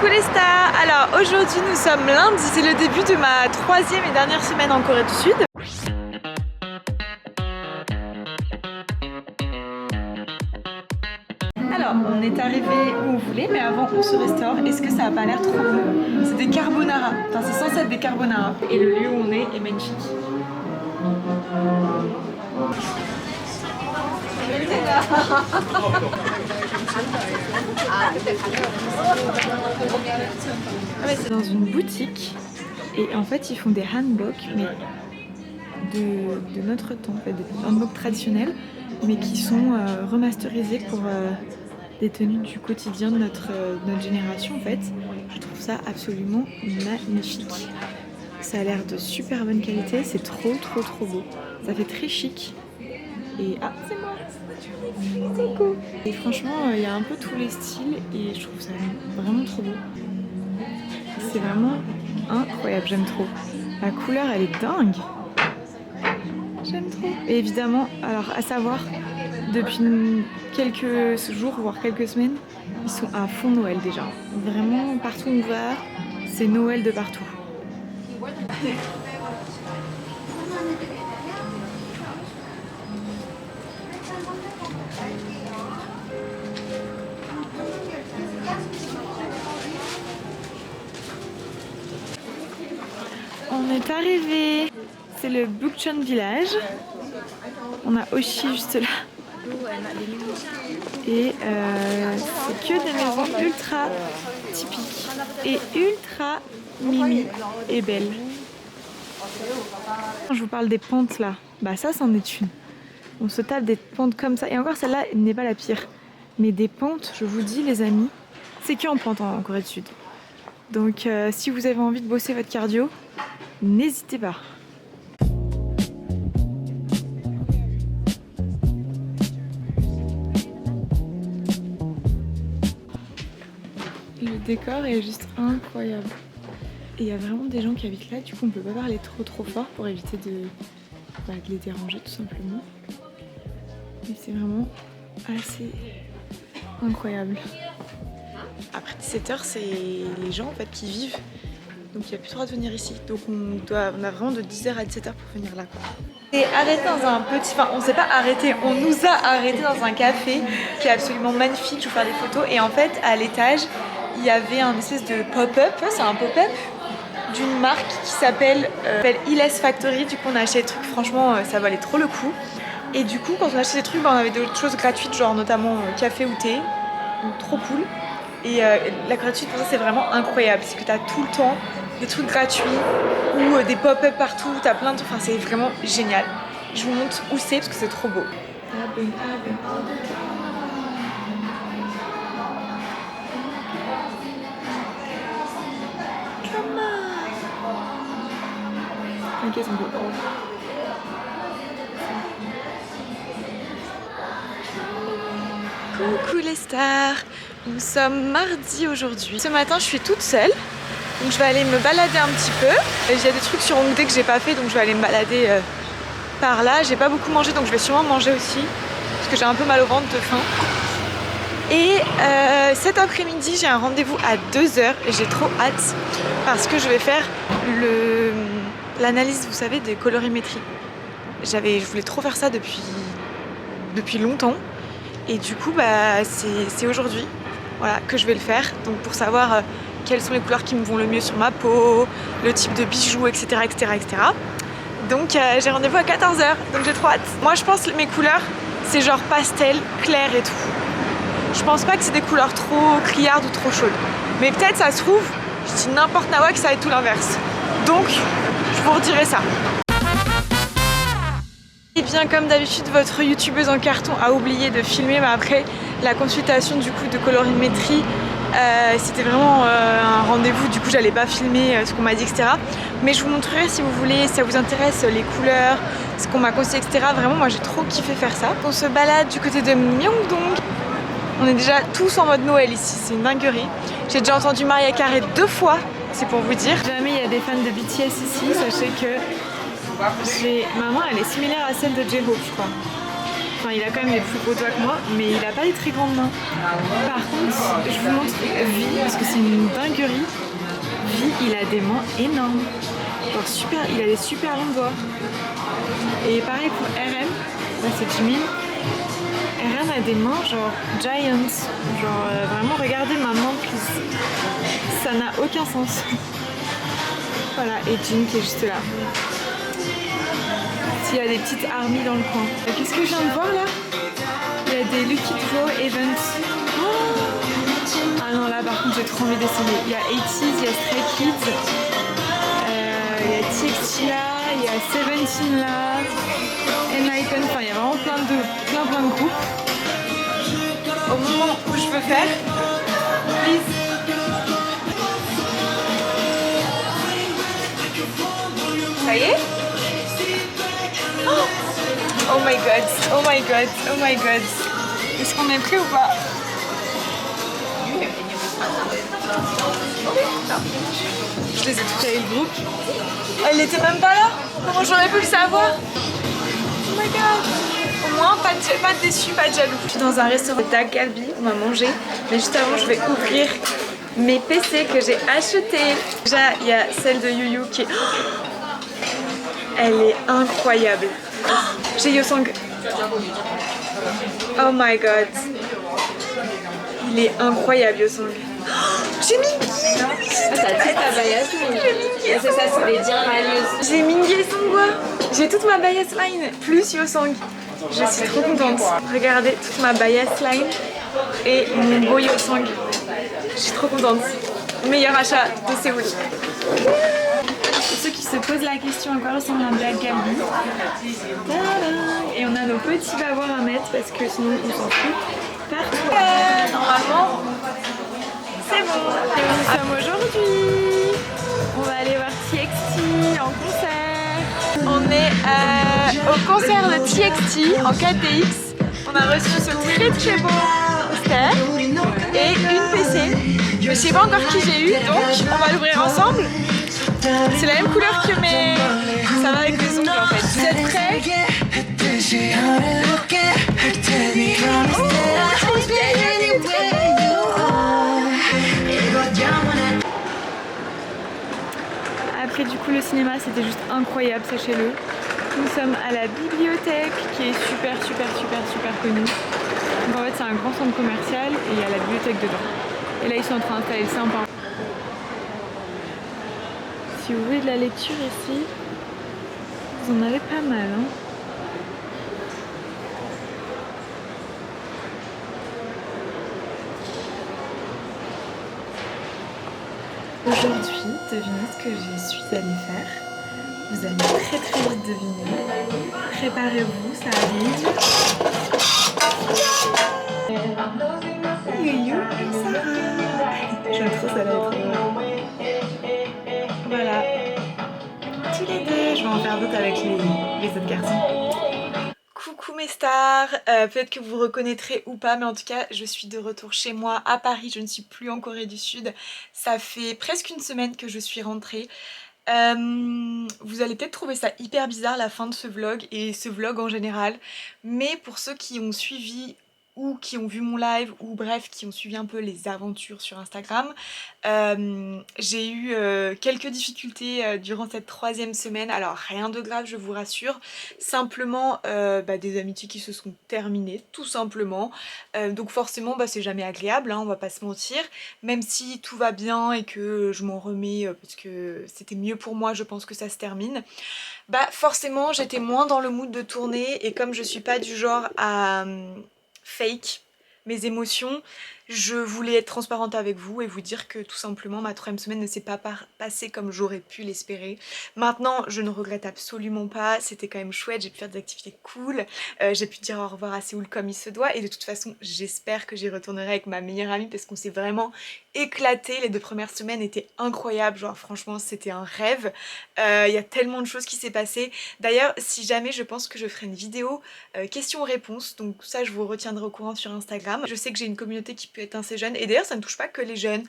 Coucou les stars. Alors aujourd'hui nous sommes lundi, c'est le début de ma 3e et dernière semaine en Corée du Sud. Alors on est arrivé où vous voulez, mais avant on se restaure. Est-ce que ça a pas l'air trop bon? C'est des carbonara, enfin c'est censé être des carbonara. Et le lieu où on est magnifique. C'est dans une boutique et en fait ils font des hanbok mais de notre temps, en fait, des hanboks traditionnels mais qui sont remasterisés pour des tenues du quotidien de notre génération en fait. Je trouve ça absolument magnifique. Ça a l'air de super bonne qualité, c'est trop beau. Ça fait très chic. Et ah, c'est moi! C'est cool! Et franchement, il y a un peu tous les styles et je trouve ça vraiment trop beau. C'est vraiment incroyable, j'aime trop. La couleur, elle est dingue! J'aime trop! Et évidemment, alors à savoir, depuis quelques jours, voire quelques semaines, ils sont à fond Noël déjà. Vraiment, partout où on va, c'est Noël de partout. On est arrivé, c'est le Bukchon Village. On a Oshi juste là. Et c'est que des maisons ultra typiques et ultra mimi et belles. Je vous parle des pentes là, bah ça c'en est une. On se tape des pentes comme ça et encore celle-là n'est pas la pire. Mais des pentes, je vous dis les amis, c'est que en pente en Corée du Sud. Donc si vous avez envie de bosser votre cardio, n'hésitez pas. Le décor est juste incroyable. Et il y a vraiment des gens qui habitent là, du coup on peut pas parler trop fort pour éviter de les déranger tout simplement. Mais c'est vraiment assez incroyable. Après 17h, c'est les gens en fait qui vivent. Donc il n'y a plus le droit de venir ici. Donc on a vraiment de 10h à 17h pour venir là quoi. Et arrêté dans un petit... Enfin on s'est pas arrêté, on nous a arrêté dans un café qui est absolument magnifique, je vais vous faire des photos. Et en fait à l'étage, il y avait un espèce de pop-up, c'est un pop-up d'une marque qui s'appelle Iles Factory. Du coup on a acheté des trucs, franchement ça valait trop le coup. Et du coup quand on a acheté des trucs, on avait d'autres choses gratuites, genre notamment café ou thé. Donc trop cool. Et la gratuite pour ça c'est vraiment incroyable, c'est que tu as tout le temps des trucs gratuits ou des pop-up partout, tu as plein de trucs, enfin c'est vraiment génial. Je vous montre où c'est parce que c'est trop beau. Coucou les stars, nous sommes mardi aujourd'hui. Ce matin je suis toute seule, donc je vais aller me balader un petit peu. Il y a des trucs sur Hongdae que j'ai pas fait, donc je vais aller me balader par là. J'ai pas beaucoup mangé, donc je vais sûrement manger aussi, parce que j'ai un peu mal au ventre de faim. Et cet après-midi j'ai un rendez-vous à 2h et j'ai trop hâte, parce que je vais faire l'analyse, vous savez, des colorimétries. Je voulais trop faire ça depuis longtemps. Et du coup, bah, c'est aujourd'hui que je vais le faire. Donc pour savoir quelles sont les couleurs qui me vont le mieux sur ma peau, le type de bijoux, etc. Donc j'ai rendez-vous à 14h, donc j'ai trop hâte. Moi je pense que mes couleurs, c'est genre pastel, clair et tout. Je pense pas que c'est des couleurs trop criardes ou trop chaudes. Mais peut-être ça se trouve, je dis n'importe quoi que ça va être tout l'inverse. Donc je vous redirai ça. Et bien comme d'habitude, votre youtubeuse en carton a oublié de filmer, mais après la consultation du coup de colorimétrie, c'était vraiment un rendez-vous, du coup j'allais pas filmer ce qu'on m'a dit, etc. Mais je vous montrerai si vous voulez, si ça vous intéresse, les couleurs, ce qu'on m'a conseillé, etc. Vraiment moi j'ai trop kiffé faire ça. On se balade du côté de Myeongdong. On est déjà tous en mode Noël ici, c'est une dinguerie. J'ai déjà entendu Mariah Carey 2 fois, c'est pour vous dire. Si jamais il y a des fans de BTS ici, sachez que ma main elle est similaire à celle de J-Hope je crois. Enfin, il a quand même des plus gros doigts que moi, mais il a pas des très grandes mains. Par contre, je vous montre Vi, parce que c'est une dinguerie. Vi, il a des mains énormes. Genre super, il a des super longs doigts. Et pareil pour RM, là c'est Jimin. RM a des mains genre giants. Genre vraiment, regardez ma main, please. Ça n'a aucun sens. Voilà, et Jin qui est juste là. S'il y a des petites armies dans le coin. Qu'est-ce que je viens de voir là? Il y a des Lucky Draw Events. Oh, ah non, là par contre j'ai trop envie d'essayer. Il y a 80's, il y a Stray Kids, il y a TXT là, il y a Seventeen là, Enlighten, enfin il y a vraiment plein de groupes. Au moment où je veux faire, please. Ça y est? Oh my god, oh my god, oh my god. Est-ce qu'on est prêt ou pas? Je les ai tous avec le groupe. Elle n'était même pas là? Comment j'aurais pu le savoir? Oh my god. Au moins, pas de déçu, pas de jaloux. Je suis dans un restaurant Dak Galbi, on va manger. Mais juste avant, je vais ouvrir mes PC que j'ai achetés. Déjà, il y a celle de Yuyu qui est... Elle est incroyable. J'ai Yosong. Oh my god. Il est incroyable, Yosong. J'ai Mingy. T'as toute ta bayasse. C'est ça, c'est des diamalieuses. J'ai Mingy et Songwa. J'ai toute ma bias line, plus Yosong. Je suis trop contente. Regardez toute ma bias line et mon beau Yosong. Je suis trop contente. Meilleur achat de Séoul. Pour ceux qui se posent la question à quoi ressemble un Dak Galbi. Et on a nos petits bavoirs à mettre parce que sinon on s'en fout partout. Normalement, c'est bon. Et nous sommes aujourd'hui. On va aller voir TXT en concert. On est au concert de TXT en 4DX. On a reçu ce très beau poster et une PC. Je sais pas encore qui j'ai eu, donc on va l'ouvrir ensemble. C'est la même couleur que mes... Ça va avec mes ongles en fait. Vous êtes prêts? Après du coup le cinéma c'était juste incroyable, sachez-le. Nous sommes à la bibliothèque qui est super connue. Donc en fait c'est un grand centre commercial et il y a la bibliothèque dedans. Et là ils sont en train d'installer le sympa. Si vous voulez de la lecture ici, vous en avez pas mal. Hein. Aujourd'hui, devinez ce que je suis allée faire. Vous allez très vite deviner. Préparez-vous, ça arrive. Yuyu et Sarah. J'aime trop ça là. Voilà. Tous les deux. Je vais en faire d'autres avec les autres garçons. Coucou mes stars, peut-être que vous reconnaîtrez ou pas, mais en tout cas je suis de retour chez moi à Paris, je ne suis plus en Corée du Sud. Ça fait presque une semaine que je suis rentrée. Vous allez peut-être trouver ça hyper bizarre la fin de ce vlog et ce vlog en général, mais pour ceux qui ont suivi ou qui ont vu mon live ou bref qui ont suivi un peu les aventures sur Instagram, j'ai eu quelques difficultés durant cette 3e semaine. Alors rien de grave, je vous rassure, simplement des amitiés qui se sont terminées tout simplement, donc forcément c'est jamais agréable, hein, on va pas se mentir, même si tout va bien et que je m'en remets parce que c'était mieux pour moi, je pense que ça se termine. Forcément j'étais moins dans le mood de tourner et comme je suis pas du genre à fake mes émotions, je voulais être transparente avec vous et vous dire que tout simplement ma 3e semaine ne s'est pas passée comme j'aurais pu l'espérer. Maintenant je ne regrette absolument pas, c'était quand même chouette, j'ai pu faire des activités cool, j'ai pu dire au revoir à Séoul comme il se doit et de toute façon j'espère que j'y retournerai avec ma meilleure amie parce qu'on s'est vraiment éclaté. Les 2 premières semaines étaient incroyables, genre franchement c'était un rêve. Il y a tellement de choses qui s'est passé. D'ailleurs si jamais je pense que je ferai une vidéo questions-réponses, donc ça je vous retiendrai au courant sur Instagram. Je sais que j'ai une communauté qui peut être assez jeune et d'ailleurs ça ne touche pas que les jeunes.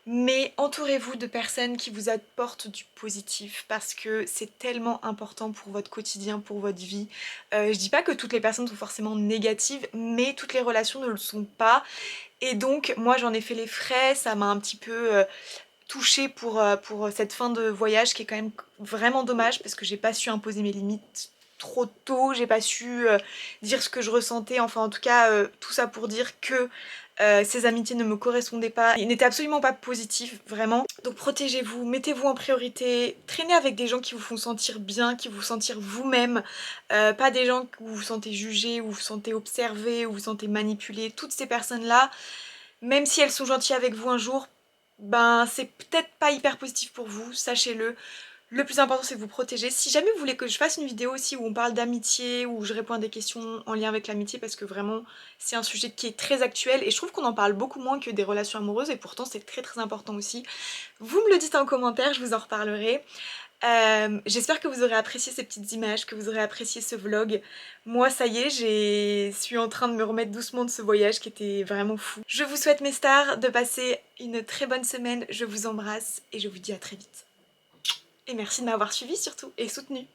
mais entourez-vous de personnes qui vous apportent du positif parce que c'est tellement important pour votre quotidien, pour votre vie. Je dis pas que toutes les personnes sont forcément négatives, mais toutes les relations ne le sont pas. Et donc moi j'en ai fait les frais, ça m'a un petit peu touchée pour cette fin de voyage qui est quand même vraiment dommage parce que j'ai pas su imposer mes limites trop tôt, j'ai pas su dire ce que je ressentais, enfin en tout cas tout ça pour dire que ces amitiés ne me correspondaient pas, ils n'étaient absolument pas positifs, vraiment. Donc protégez-vous, mettez-vous en priorité, traînez avec des gens qui vous font sentir bien, qui vous sentir vous-même, pas des gens où vous vous sentez jugé, où vous vous sentez observé, où vous vous sentez manipulé. Toutes ces personnes-là, même si elles sont gentilles avec vous un jour, ben c'est peut-être pas hyper positif pour vous, sachez-le. Le plus important c'est de vous protéger. Si jamais vous voulez que je fasse une vidéo aussi où on parle d'amitié, où je réponds à des questions en lien avec l'amitié, parce que vraiment c'est un sujet qui est très actuel et je trouve qu'on en parle beaucoup moins que des relations amoureuses et pourtant c'est très très important aussi. Vous me le dites en commentaire, je vous en reparlerai. J'espère que vous aurez apprécié ces petites images, que vous aurez apprécié ce vlog. Moi ça y est, je suis en train de me remettre doucement de ce voyage qui était vraiment fou. Je vous souhaite mes stars de passer une très bonne semaine, je vous embrasse et je vous dis à très vite. Et merci de m'avoir suivi surtout et soutenu.